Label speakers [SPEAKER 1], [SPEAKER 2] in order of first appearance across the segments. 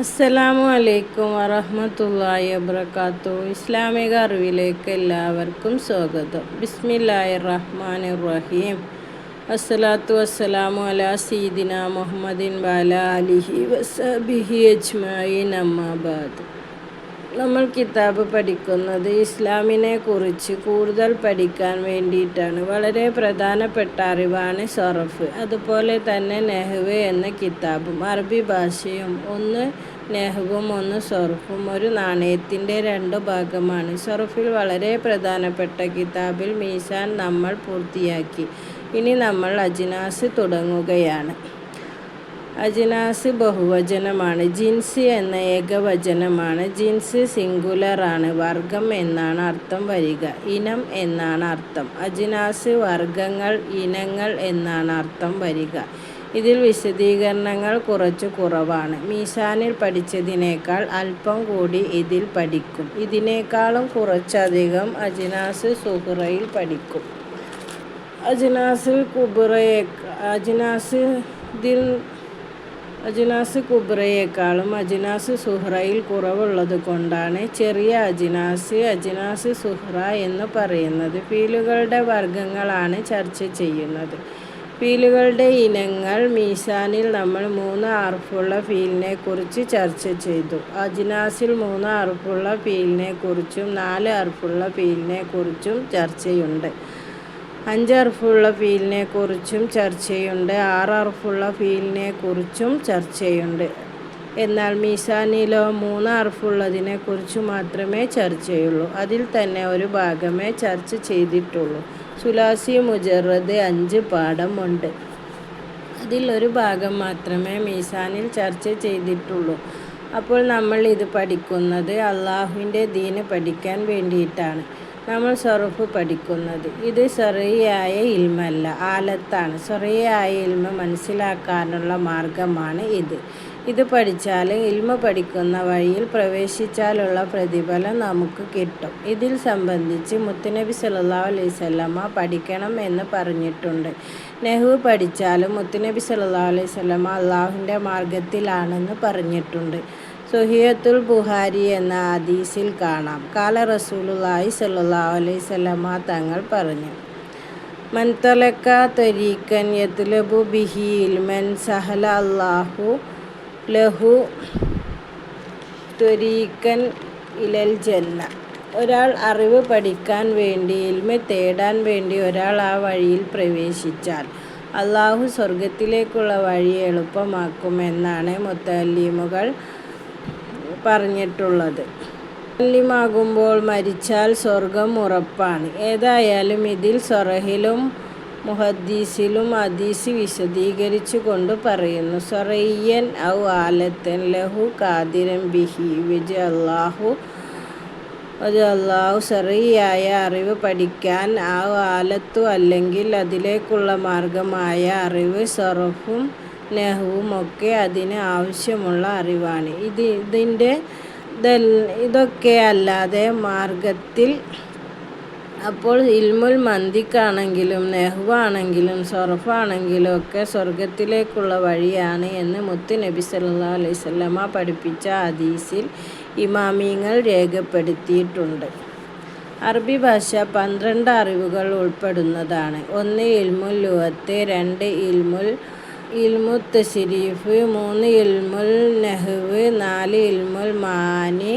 [SPEAKER 1] അസ്സലാമു അലൈക്കും വറഹ്മത്തുള്ളാഹി വബറകാതുഹു. ഇസ്ലാമിക അറിവിലേക്ക് എല്ലാവർക്കും സ്വാഗതം. ബിസ്മില്ലാഹിർ റഹ്മാനിർ റഹീം. അസ്സലാത്തു വസ്സലാമു അലാ സയ്യിദിനാ മുഹമ്മദിൻ വഅലാ ആലിഹി വസഹ്ബിഹി അജ്മഈൻ. അമ്മാ ബഅദ്. നമ്മൾ കിതാബ് പഠിക്കുന്നത് ഇസ്ലാമിനെ കുറിച്ച് കൂടുതൽ പഠിക്കാൻ വേണ്ടിയിട്ടാണ്. വളരെ പ്രധാനപ്പെട്ട അറിവാണ് സറഫ്. അതുപോലെ തന്നെ നെഹ്വ് എന്ന കിതാബും അറബി ഭാഷയും. ഒന്ന് നെഹ്വും ഒന്ന് സറഫും ഒരു നാണയത്തിൻ്റെ രണ്ട് ഭാഗമാണ്. സറഫിൽ വളരെ പ്രധാനപ്പെട്ട കിതാബിൽ മീസാൻ നമ്മൾ പൂർത്തിയാക്കി. ഇനി നമ്മൾ അജ്നാസ് തുടങ്ങുകയാണ്. അജ്നാസ് ബഹുവചനമാണ്. ജിൻസ് എന്ന ഏകവചനമാണ്. ജിൻസ് സിംഗുലറാണ്. വർഗം എന്നാണ് അർത്ഥം വരിക. ഇനം എന്നാണ് അർത്ഥം. അജ്നാസ് വർഗങ്ങൾ, ഇനങ്ങൾ എന്നാണ് അർത്ഥം വരിക. ഇതിൽ വിശദീകരണങ്ങൾ കുറച്ചു കുറവാണ്. മീസാനിൽ പഠിച്ചതിനേക്കാൾ അല്പം കൂടി ഇതിൽ പഠിക്കും. ഇതിനേക്കാളും കുറച്ചധികം അജ്നാസ് സുഹ്റയിൽ പഠിക്കും. അജ്നാസ് കുബ്രയേക്കാളും അജ്നാസ് സുഹ്റയിൽ കുറവുള്ളത് കൊണ്ടാണ് ചെറിയ അജ്നാസ് സുഹ്റ എന്ന് പറയുന്നത്. ഫീലുകളുടെ വർഗങ്ങളാണ് ചർച്ച ചെയ്യുന്നത്. ഫീലുകളുടെ ഇനങ്ങൾ. മീസാനിൽ നമ്മൾ 3 ഹർഫുള്ള ഫീലിനെ കുറിച്ച് ചർച്ച ചെയ്തു. അജ്നാസിൽ 3 ഹർഫുള്ള ഫീലിനെ കുറിച്ചും 4 ഹർഫുള്ള ഫീലിനെ കുറിച്ചും ചർച്ചയുണ്ട്. 5 ഹർഫുള്ള ഫീലിനെ കുറിച്ചും ചർച്ചയുണ്ട്. 6 ഹർഫുള്ള ഫീലിനെ കുറിച്ചും ചർച്ചയുണ്ട്. എന്നാൽ മീസാനിലോ 3 ഹർഫുള്ളതിനെ കുറിച്ച് മാത്രമേ ചർച്ചയുള്ളൂ. അതിൽ തന്നെ ഒരു ഭാഗമേ ചർച്ച ചെയ്തിട്ടുള്ളൂ. സുലാസി മുജറദ് 5 പാഠമുണ്ട്. അതിൽ ഒരു ഭാഗം മാത്രമേ മീസാനിൽ ചർച്ച ചെയ്തിട്ടുള്ളൂ. അപ്പോൾ നമ്മൾ ഇത് പഠിക്കുന്നത് അള്ളാഹുവിൻ്റെ ദീന് പഠിക്കാൻ വേണ്ടിയിട്ടാണ് നമ്മൾ സറഫ് പഠിക്കുന്നത്. ഇത് ശർഈയായ ഇൽമല്ല, ആലത്താണ്. ശർഈയായ ഇൽമ മനസ്സിലാക്കാനുള്ള മാർഗമാണ് ഇത്. ഇത് പഠിച്ചാൽ ഇൽമ പഠിക്കുന്ന വഴിയിൽ പ്രവേശിച്ചാലുള്ള പ്രതിഫലം നമുക്ക് കിട്ടും. ഇതിൽ സംബന്ധിച്ച് മുത്തുനബി സല്ലല്ലാഹു അലൈഹി വസല്ലമ പഠിക്കണം എന്ന് പറഞ്ഞിട്ടുണ്ട്. നെഹ്വ് പഠിച്ചാലും മുത്തുനബി സല്ലല്ലാഹു അലൈഹി വസല്ലമ അള്ളാഹുവിൻ്റെ മാർഗത്തിലാണെന്ന് പറഞ്ഞിട്ടുണ്ട്. സ്വഹീഹത്തുൽ ബുഖാരി എന്ന ഹദീസിൽ കാണാം. കാല റസൂലുള്ളാഹി സ്വല്ലല്ലാഹു അലൈഹി വസല്ലമ തങ്ങൾ പറഞ്ഞു: മൻ തലക ത്വരീഖൻ യത്ലബു ബിഹി ഇൽമൻ സഹല അല്ലാഹു ലഹു ത്വരീഖൻ ഇലൽ ജന്ന. ഒരാൾ അറിവ് പഠിക്കാൻ വേണ്ടി, ഇൽമ തേടാൻ വേണ്ടി ഒരാൾ ആ വഴിയിൽ പ്രവേശിച്ചാൽ അള്ളാഹു സ്വർഗത്തിലേക്കുള്ള വഴി എളുപ്പമാക്കും എന്നാണ് മുത്തഅല്ലിമുകൾ പറഞ്ഞിട്ടുള്ളത്. മുത്തഅല്ലിമാകുമ്പോൾ മരിച്ചാൽ സ്വർഗം ഉറപ്പാണ്. ഏതായാലും ഇതിൽ സ്വറഹിലും മുഹദ്ദിസിലും ഹദീസ് വിശദീകരിച്ചു കൊണ്ട് പറയുന്നു: സ്വറയ്യൻ ഔ ആലത്തൻ ലഹു ഖാദിറൻ ബിഹി വജഅല്ലാഹു ശർഈയായ അറിവ് പഠിക്കാൻ ആ ആലത്തു അല്ലെങ്കിൽ അതിലേക്കുള്ള മാർഗമായ അറിവ് സറഫും നെഹ്വും ഒക്കെ അതിന് ആവശ്യമുള്ള അറിവാണ്. ഇതൊക്കെ അല്ലാതെ മാർഗത്തിൽ. അപ്പോൾ ഇൽമുൽ മന്തിക്കാണെങ്കിലും നെഹ്വാണെങ്കിലും സറഫാണെങ്കിലും ഒക്കെ സ്വർഗത്തിലേക്കുള്ള വഴിയാണ് എന്ന് മുത്തുനബി സല്ലല്ലാഹു അലൈഹി വസല്ലമ പഠിപ്പിച്ച ഹദീസിൽ ഇമാമിങ്ങൾ രേഖപ്പെടുത്തിയിട്ടുണ്ട്. അറബി ഭാഷ 12 അറിവുകൾ ഉൾപ്പെടുന്നതാണ്. 1 ഇൽമുൽ ലുഗത്ത്, 2 ഇൽമുൽ തസ്രീഫ്, 3 ഇൽമുൽ നഹ്വ്, 4 ഇൽമുൽ മആനി,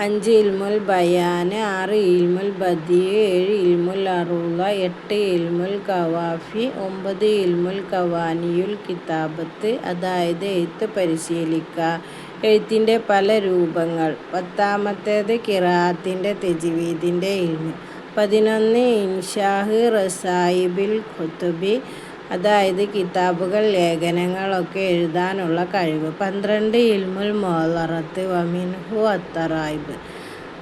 [SPEAKER 1] 5 ഇൽമുൽ ബയാൻ, 6 ഇൽമുൽ ബദീ, 7 ഇൽമുൽ അറൂള, 8 ഇൽമുൽ ഖവാഫി, 9 ഇൽമുൽ ഖവാനിയുൽ കിതാബത്ത്, അതായത് എഴുത്ത് പരിശീലിക്കുക, എഴുത്തിൻ്റെ പല രൂപങ്ങൾ. 10ാമത്തേത് ഖിറാഅത്തിൻ്റെ തജ്വീദിൻ്റെ ഇൽമ്. 11 ഇൻഷാഹ് റസായിബിൽ ഖുതുബി, അതായത് കിതാബുകൾ, ലേഖനങ്ങളൊക്കെ എഴുതാനുള്ള കഴിവ്. 12 ഇൽമുൽ മുഅല്ലറത്ത് വമിൻഹു അത്തറായിബ്,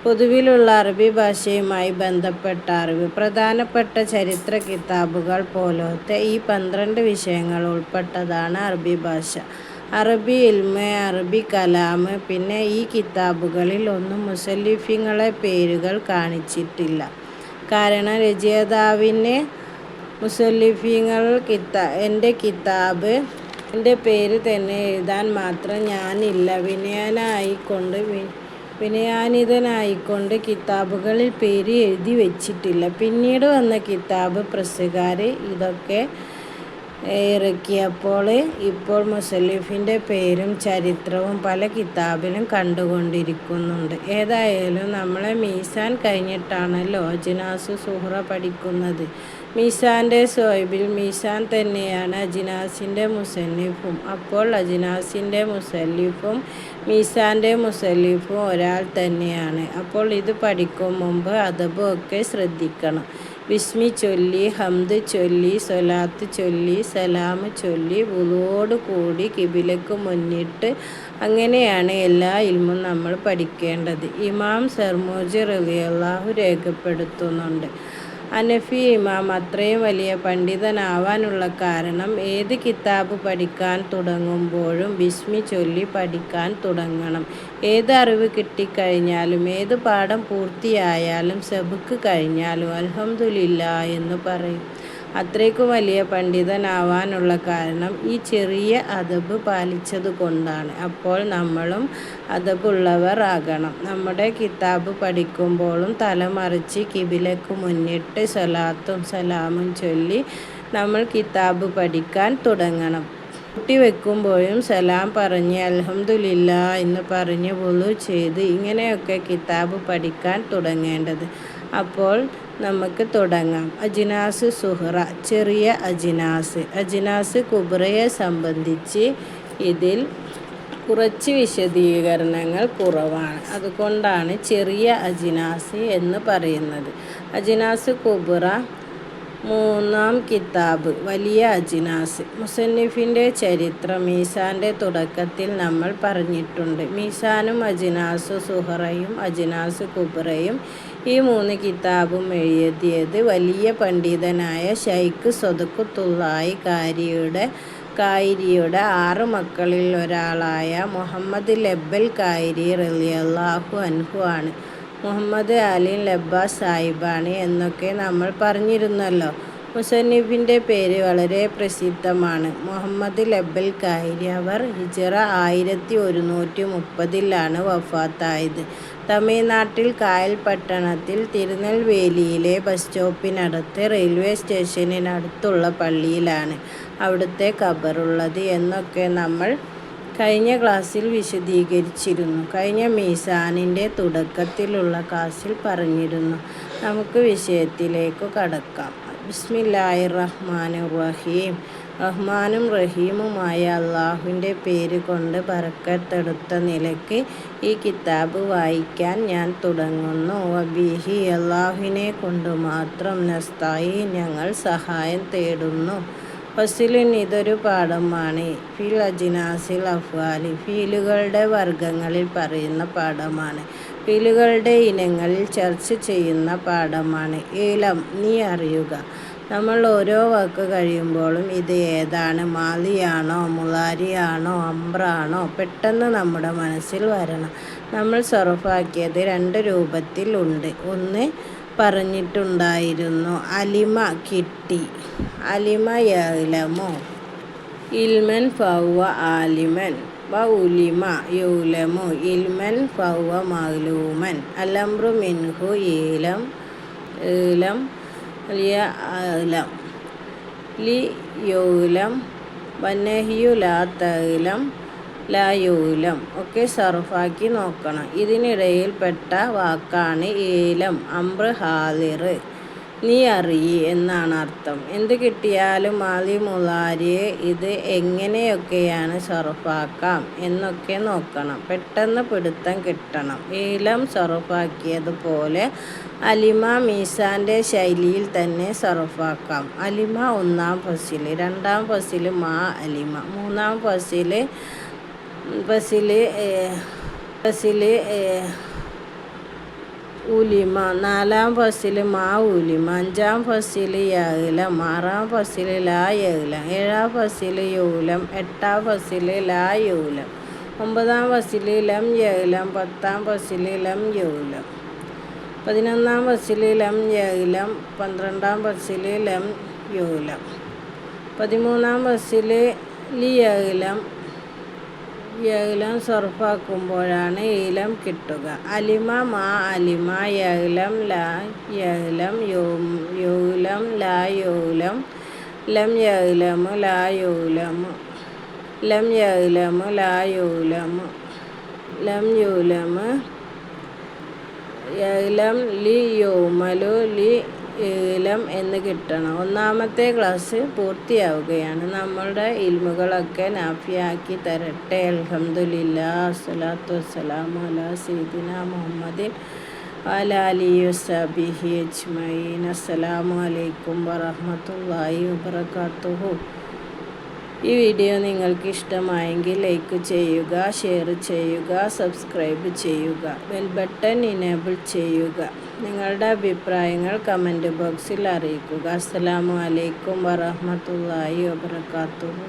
[SPEAKER 1] പൊതുവിലുള്ള അറബി ഭാഷയുമായി ബന്ധപ്പെട്ട അറിവ്. പ്രധാനപ്പെട്ട ചരിത്ര കിതാബുകൾ പോലത്തെ ഈ 12 വിഷയങ്ങൾ ഉൾപ്പെട്ടതാണ് അറബി ഭാഷ. അറബി ഇൽമ്, അറബി കലാം. പിന്നെ ഈ കിതാബുകളിൽ ഒന്നും മുസല്ലിഫീങ്ങളെ പേരുകൾ കാണിച്ചിട്ടില്ല. കാരണം രചയിതാവിന് മുസല്ലിഫീങ്ങൾ എൻ്റെ കിതാബ് എൻ്റെ പേര് തന്നെ എഴുതാൻ മാത്രം ഞാനില്ല. വിനയാനിതനായിക്കൊണ്ട് കിതാബുകളിൽ പേര് എഴുതി വച്ചിട്ടില്ല. പിന്നീട് വന്ന കിതാബ് പ്രസ്സുകാർ ഇതൊക്കെ ഇറക്കിയപ്പോൾ ഇപ്പോൾ മുസന്നിഫിൻ്റെ പേരും ചരിത്രവും പല കിതാബിലും കണ്ടുകൊണ്ടിരിക്കുന്നുണ്ട്. ഏതായാലും നമ്മളെ മീസാൻ കഴിഞ്ഞിട്ടാണല്ലോ അജ്നാസ് സുഹ്റ പഠിക്കുന്നത്. മീസാൻ്റെ സോഹിബിൽ മീസാൻ തന്നെയാണ് അജ്നാസിൻ്റെ മുസന്നിഫും. അപ്പോൾ അജ്നാസിൻ്റെ മുസന്നിഫും മീസാൻ്റെ മുസന്നിഫും ഒരാൾ തന്നെയാണ്. അപ്പോൾ ഇത് പഠിക്കും മുമ്പ് അദബും ഒക്കെ ശ്രദ്ധിക്കണം. ബിസ്മി ചൊല്ലി, ഹംദ് ചൊല്ലി, സ്വലാത്ത് ചൊല്ലി, സലാം ചൊല്ലി, വുളുവോട് കൂടി കിബിലക്ക് മുന്നിട്ട്, അങ്ങനെയാണ് എല്ലാ ഇൽമും നമ്മൾ പഠിക്കേണ്ടത്. ഇമാം സർമൂജി റളിയല്ലാഹു രേഖപ്പെടുത്തുന്നുണ്ട്. ഹനഫി ഇമാം അത്രയും വലിയ പണ്ഡിതനാവാനുള്ള കാരണം ഏത് കിതാബ് പഠിക്കാൻ തുടങ്ങുമ്പോഴും ബിസ്മി ചൊല്ലി പഠിക്കാൻ തുടങ്ങണം. ഏത് അറിവ് കിട്ടിക്കഴിഞ്ഞാലും ഏത് പാഠം പൂർത്തിയായാലും സബ്ക്ക് കഴിഞ്ഞാലും അൽഹംദുലില്ലാ എന്ന് പറയും. അത്രയ്ക്കും വലിയ പണ്ഡിതനാവാനുള്ള കാരണം ഈ ചെറിയ അദബ് പാലിച്ചത് കൊണ്ടാണ്. അപ്പോൾ നമ്മളും അദബുള്ളവർ ആകണം. നമ്മുടെ കിതാബ് പഠിക്കുമ്പോഴും തലമറിച്ച് കിബിലക്ക് മുന്നിട്ട് സ്വലാത്തും സലാമും ചൊല്ലി നമ്മൾ കിതാബ് പഠിക്കാൻ തുടങ്ങണം. കൂട്ടി വെക്കുമ്പോഴും സലാം പറഞ്ഞ് അൽഹംദുലില്ലാ എന്ന് പറഞ്ഞ് വുളു ചെയ്ത് ഇങ്ങനെയൊക്കെ കിതാബ് പഠിക്കാൻ തുടങ്ങേണ്ടത്. അപ്പോൾ നമുക്ക് തുടങ്ങാം. അജ്നാസ് സുഹ്റ, ചെറിയ അജ്നാസ്. അജ്നാസ് കുബ്രയെ സംബന്ധിച്ച് ഇതിൽ കുറച്ച് വിശദീകരണങ്ങൾ കുറവാണ്. അതുകൊണ്ടാണ് ചെറിയ അജ്നാസ് എന്ന് പറയുന്നത്. അജ്നാസ് കുബ്ര മൂന്നാം കിതാബ്, വലിയ അജ്നാസ്. മുസന്നിഫിൻ്റെ ചരിത്രം മീസാൻ്റെ തുടക്കത്തിൽ നമ്മൾ പറഞ്ഞിട്ടുണ്ട്. മീസാനും അജ്നാസു സുഹറയും അജ്നാസ് കുബ്രയും ഈ മൂന്ന് കിതാബും എഴുതിയത് വലിയ പണ്ഡിതനായ ശൈഖ് സദഖത്തുല്ലാഹി കായിരിയുടെ 6 മക്കളിൽ ഒരാളായ മുഹമ്മദ് ലബ്ബൽ കായിരി റളിയല്ലാഹു അൻഹു ആണ്. മുഹമ്മദ് അലി ലബ്ബ സാഹിബാണ് എന്നൊക്കെ നമ്മൾ പറഞ്ഞിരുന്നല്ലോ. മുസന്നിഫിൻ്റെ പേര് വളരെ പ്രസിദ്ധമാണ്. മുഹമ്മദ് ലബ്ബൽ കായിരി. അവർ ഹിജ്റ 1130 വഫാത്തായത്. തമിഴ്നാട്ടിൽ കായൽ പട്ടണത്തിൽ തിരുനെൽവേലിയിലെ ബസ് സ്റ്റോപ്പിനടുത്ത് റെയിൽവേ സ്റ്റേഷനിനടുത്തുള്ള പള്ളിയിലാണ് അവിടുത്തെ ഖബറുള്ളത് എന്നൊക്കെ നമ്മൾ കഴിഞ്ഞ ക്ലാസ്സിൽ വിശദീകരിച്ചിരുന്നു. കഴിഞ്ഞ മീസാനിൻ്റെ തുടക്കത്തിലുള്ള ക്ലാസ്സിൽ പറഞ്ഞിരുന്നു. നമുക്ക് വിഷയത്തിലേക്ക് കടക്കാം. ബിസ്മില്ലാഹിർ റഹ്മാനിർ റഹീം. റഹ്മാനും റഹീമുമായ അള്ളാഹുവിൻ്റെ പേര് കൊണ്ട് ബറക്കത്തെടുത്ത നിലയ്ക്ക് ഈ കിതാബ് വായിക്കാൻ ഞാൻ തുടങ്ങുന്നു. വബിഹി, അള്ളാഹുവിനെ കൊണ്ട് മാത്രം, നസ്തഈൻ, ഞങ്ങൾ സഹായം തേടുന്നു. ഫസ്ലുൻ, ഇതൊരു പാഠമാണ്. ഫിൽ അജ്നാസിൽ അഫ്ആലി, ഫീലുകളുടെ വർഗങ്ങളിൽ പറയുന്ന പാഠമാണ്. ഫീലുകളുടെ ഇനങ്ങളിൽ ചർച്ച ചെയ്യുന്ന പാഠമാണ്. ഇലം, നീ അറിയുക. നമ്മൾ ഓരോ വാക്ക് കഴിയുമ്പോഴും ഇത് ഏതാണ്, മാലിയാണോ മുളാരിയാണോ അംറാണോ പെട്ടെന്ന് നമ്മുടെ മനസ്സിൽ വരണം. നമ്മൾ സർഫാക്കിയത് 2 രൂപത്തിൽ ഉണ്ട്. ഒന്ന് പറഞ്ഞിട്ടുണ്ടായിരുന്നു, അലിമ കിട്ടി. അലിമ യഅ്ലമു ഇൽമൻ ഫഹുവ ആലിമൻ, വ ഉലിമ യഉലമു ഇൽമൻ ഫഹുവ മഅ്ലൂമൻ. അൽഅംറു മിൻഹു ഇലം ലിയഅ്ലം ലിയഉലം വന്നഹിയു ലാ തഅ്ലം ലാ യഉലം ഒക്കെ സർഫാക്കി നോക്കണം. ഇതിനിടയിൽ പെട്ട വാക്കാണ് ഇലം. അംറ് ഹാദിർ, നീ അറിയി എന്നാണ് അർത്ഥം. എന്ത് കിട്ടിയാലും മാലി മുളാരി ഇത് എങ്ങനെയൊക്കെയാണ് സർഫാക്കാം എന്നൊക്കെ നോക്കണം. പെട്ടെന്ന് പിടുത്തം കിട്ടണം. ഇലം സർഫാക്കിയതുപോലെ അലിമ മീസാൻ്റെ ശൈലിയിൽ തന്നെ സർഫാക്കാം. അലിമ 1-ാം ഫസിൽ, 2-ാം ഫസിൽ മാ അലിമ, 3-ാം ഫസിൽ ഉലിമ, 4-ാം ഫസിൽ മാ ഉലിമ, 5-ാം ഫസിൽ യഅ്ലം, 6-ാം ഫസിൽ ലാ യഅ്ലം, 7-ാം ഫസിൽ യഉലം, 8-ാം ഫസിൽ ലാ യഉലം, 9-ാം ഫസിൽ ലം യഅ്ലം, 10-ാം ഫസിൽ ലം യഉലം, 11-ാം ഫസിൽ ലം യഅ്ലം, 12-ാം ഫസിൽ ലം യഉലം, 13-ാം ഫസിൽ ലിയലം യലം സർഫാക്കുമ്പോഴാണ് ഈലം കിട്ടുക. അലിമ മാ അലിമ യലം ലാ യലം യൗലം ലാ യൗലം ലം യലമു ലാ യൗലമു ലം യലമു ലാ യൗലമു ലം യൗലമു യലം ലി യൗമലു ലി ഇലം എന്ന് കിട്ടണം. ഒന്നാമത്തെ ക്ലാസ് പൂർത്തിയാവുകയാണ്. നമ്മളുടെ ഇൽമുകളൊക്കെ നാഫിയാക്കി തരട്ടെ. അൽഹംദുലില്ലാ അസ്സലാത്തു വസ്സലാമു അലാ സയ്യിദിനാ മുഹമ്മദിൻ വഅലാ ആലിഹി വസ്സഹ്ബിഹി അജ്മഈൻ. അസ്സലാമു അലൈക്കും വറഹ്മത്തുള്ളാഹി വബറകാതുഹു. ഈ വീഡിയോ നിങ്ങൾക്ക് ഇഷ്ടമായെങ്കിൽ ലൈക്ക് ചെയ്യുക, ഷെയർ ചെയ്യുക, സബ്സ്ക്രൈബ് ചെയ്യുക, ബെൽ ബട്ടൺ ഇനേബിൾ ചെയ്യുക. നിങ്ങളുടെ അഭിപ്രായങ്ങൾ കമൻറ്റ് ബോക്സിൽ അറിയിക്കുക. അസ്സലാമു അലൈക്കും വറഹ്മത്തുള്ളാഹി വബറകാതുഹു.